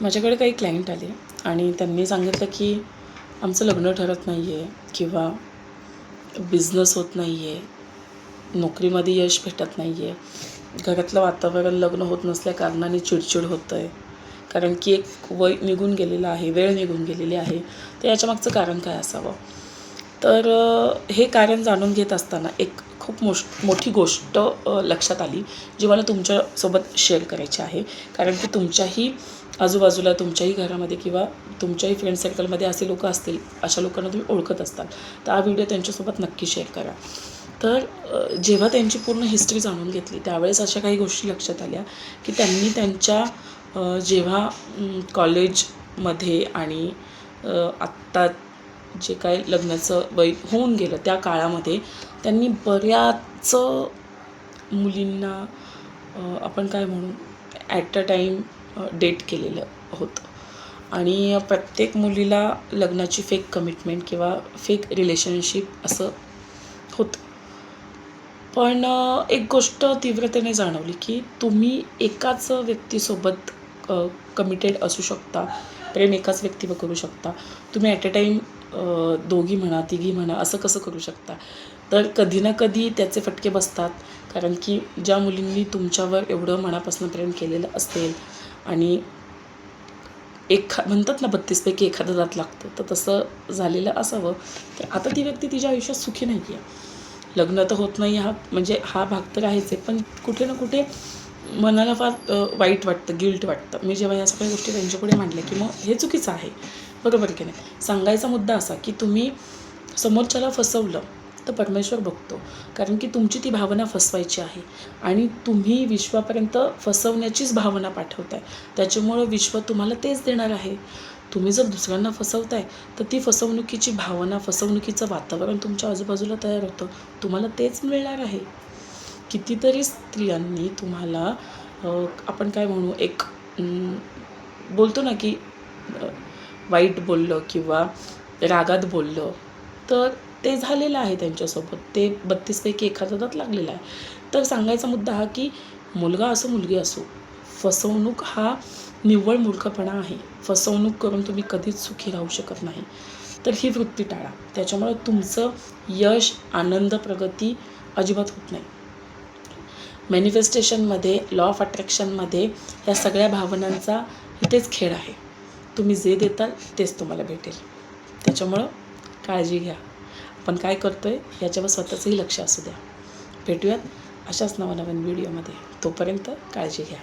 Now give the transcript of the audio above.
माझ्याकडे काही क्लायंट आले आणि त्यांनी सांगितलं की आमचं लग्न ठरत नाही आहे किंवा बिझनेस होत नाही आहे, नोकरीमध्ये यश भेटत नाही आहे, घरातलं वातावरण लग्न होत नसल्या कारणाने चिडचिड होतं आहे, कारण की एक वय निघून गेलेलं आहे, वेळ निघून गेलेली आहे. तर याच्यामागचं कारण काय असावं? तर हे कारण जाणून घेत असताना एक खूप मोठी गोष्ट लक्षात आली, जी मला तुमच्यासोबत शेअर करायची आहे. कारण की तुमच्याही आजूबाजूला, तुमच्याही घरामध्ये किंवा तुमच्याही फ्रेंड सर्कलमध्ये असे लोकं असतील, अशा लोकांना तुम्ही ओळखत असताल, तर हा व्हिडिओ त्यांच्यासोबत नक्की शेअर करा. तर जेव्हा त्यांची पूर्ण हिस्ट्री जाणून घेतली, त्यावेळेस अशा काही गोष्टी लक्षात आल्या, की त्यांनी त्यांच्या जेव्हा कॉलेजमध्ये आणि आत्ता जे काय लग्नाचं वय होऊन गेलं त्या काळामध्ये त्यांनी बऱ्याच मुलींना आपण काय म्हणू ॲट अ टाईम डेट केलेलं होतं आणि प्रत्येक मुलीला लग्नाची फेक कमिटमेंट किंवा फेक रिलेशनशिप असं होतं. पण एक गोष्ट तीव्रतेने जाणवली, की तुम्ही एकाच व्यक्तीसोबत कमिटेड असू शकता, प्रेम एकाच व्यक्तीवर करू शकता. तुम्ही ॲट अ टाईम दोघी म्हणा, तिघी म्हणा, असं कसं करू शकता? तर कधी ना कधी त्याचे फटके बसतात. कारण की ज्या मुलींनी तुमच्यावर एवढं मनापासून प्रेम केलेलं असेल आणि म्हणतात ना 32 पैकी एखादा दात लागतो, तर तसं झालेलं असावं. तर आता ती व्यक्ती तिच्या आयुष्यात सुखी नाही आहे. लग्न तर होत नाही, म्हणजे हा भाग तर आहेच आहे, पण कुठे ना कुठे मनाला फार वाईट वाटतं, गिल्ट वाटतं. मी जेव्हा या सगळ्या गोष्टी त्यांच्यापुढे मांडल्या, की मग हे चुकीचं आहे, बरोबर की नाही? सांगायचा मुद्दा असा, की तुम्ही समोरच्याला फसवलं तर परमेश्वर बघतो, कारण की तुमची ती भावना फसवायची आहे आणि तुम्ही विश्वापर्यंत फसवण्याचीच भावना पाठवताय. त्याच्यामुळं विश्व तुम्हाला तेच देणार आहे. तुम्ही जर दुसऱ्यांना फसवताय, तर ती फसवणुकीची भावना, फसवणुकीचं वातावरण तुमच्या आजूबाजूला तयार होतं. तुम्हाला तेच मिळणार आहे. कितीतरी स्त्रियांनी तुम्हाला आपण काय म्हणू बोलतो ना, की वाईट बोललं किंवा रागात बोललं, तर ते झालेलं आहे त्यांच्यासोबत. ते 32 पैकी एखादा दात लागलेला आहे. तर सांगायचा मुद्दा हा, की मुलगा असो, मुलगी असो, फसवणूक हा निव्वळ मूर्खपणा आहे. फसवणूक करून तुम्ही कधीच सुखी राहू शकत नाही. तर ही वृत्ती टाळा. त्याच्यामुळे तुमचं यश, आनंद, प्रगती अजिबात होत नाही. मॅनिफेस्टेशनमध्ये, लॉ ऑफ अट्रॅक्शनमध्ये या सगळ्या भावनांचा इथेच खेळ आहे. तुम्ही जे देताल तेच तुम्हाला भेटेल. त्याच्यामुळं काळजी घ्या. आपण काय करतो आहे याच्यावर स्वतःचंही लक्ष असू द्या. भेटूयात अशाच नवनवीन व्हिडिओमध्ये. तोपर्यंत काळजी घ्या.